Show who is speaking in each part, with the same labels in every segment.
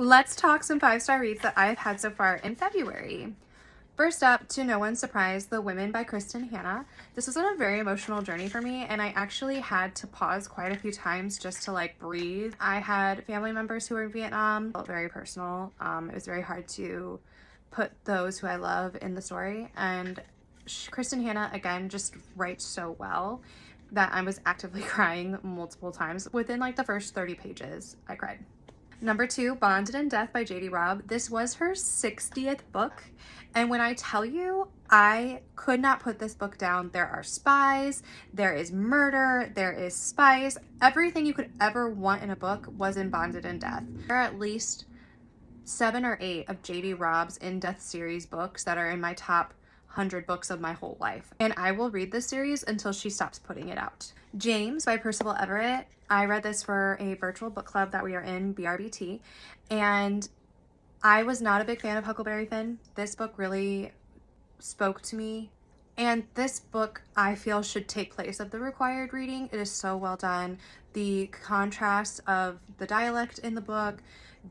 Speaker 1: Let's talk some 5-star reads that I've had so far in February. First up, To No One's Surprise, The Women by Kristen Hanna. This was a very emotional journey for me, and I actually had to pause quite a few times just to like breathe. I had family members who were in Vietnam. It felt very personal. It was very hard to put those who I love in the story, and Kristen Hanna again just writes so well that I was actively crying multiple times. Within like the first 30 pages, I cried. Number 2, Bonded in Death by J.D. Robb. This was her 60th book, and when I tell you, I could not put this book down. There are spies, there is murder, there is spice. Everything you could ever want in a book was in Bonded in Death. There are at least 7 or 8 of J.D. Robb's In Death series books that are in my top 100 books of my whole life, and I will read this series until she stops putting it out. James by Percival Everett. I read this for a virtual book club that we are in, BRBT, and I was not a big fan of Huckleberry Finn. This book really spoke to me, and this book I feel should take place of the required reading. It is so well done. The contrast of the dialect in the book,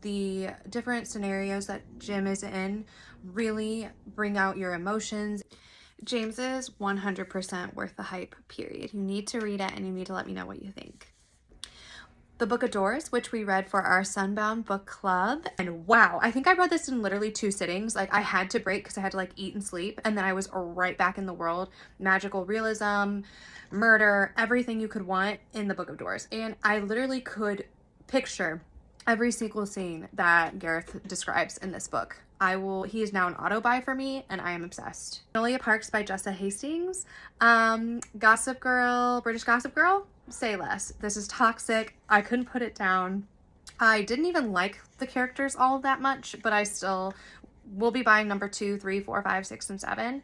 Speaker 1: the different scenarios that Jim is in really bring out your emotions. James is 100% worth the hype, period. You need to read it and you need to let me know what you think. The Book of Doors, which we read for our Sunbound book club. And wow, I think I read this in literally 2 sittings. Like I had to break because I had to like eat and sleep, and then I was right back in the world. Magical realism, murder, everything you could want in the Book of Doors. And I literally could picture every single scene that Gareth describes in this book. He is now an auto buy for me, and I am obsessed. Magnolia Parks by Jessa Hastings. Gossip Girl, British Gossip Girl, say less. This is toxic. I couldn't put it down. I didn't even like the characters all that much, but I still will be buying number 2, 3, 4, 5, 6, and 7.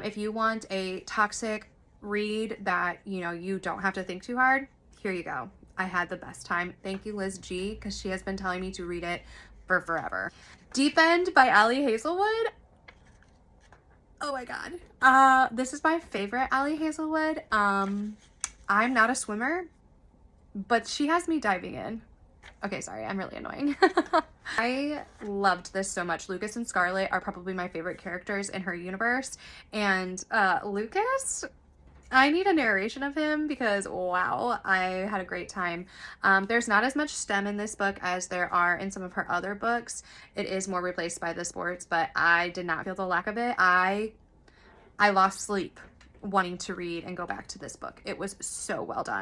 Speaker 1: If you want a toxic read that, you know, you don't have to think too hard, here you go. I had the best time. Thank you, Liz G, because she has been telling me to read it for forever. Deep End by Ali Hazelwood. Oh my god. This is my favorite Ali Hazelwood. I'm not a swimmer, but she has me diving in. Okay, sorry, I'm really annoying. I loved this so much. Lucas and Scarlett are probably my favorite characters in her universe, and Lucas, I need a narration of him because wow, I had a great time. There's not as much STEM in this book as there are in some of her other books. It is more replaced by the sports, but I did not feel the lack of it. I lost sleep wanting to read and go back to this book. It was so well done.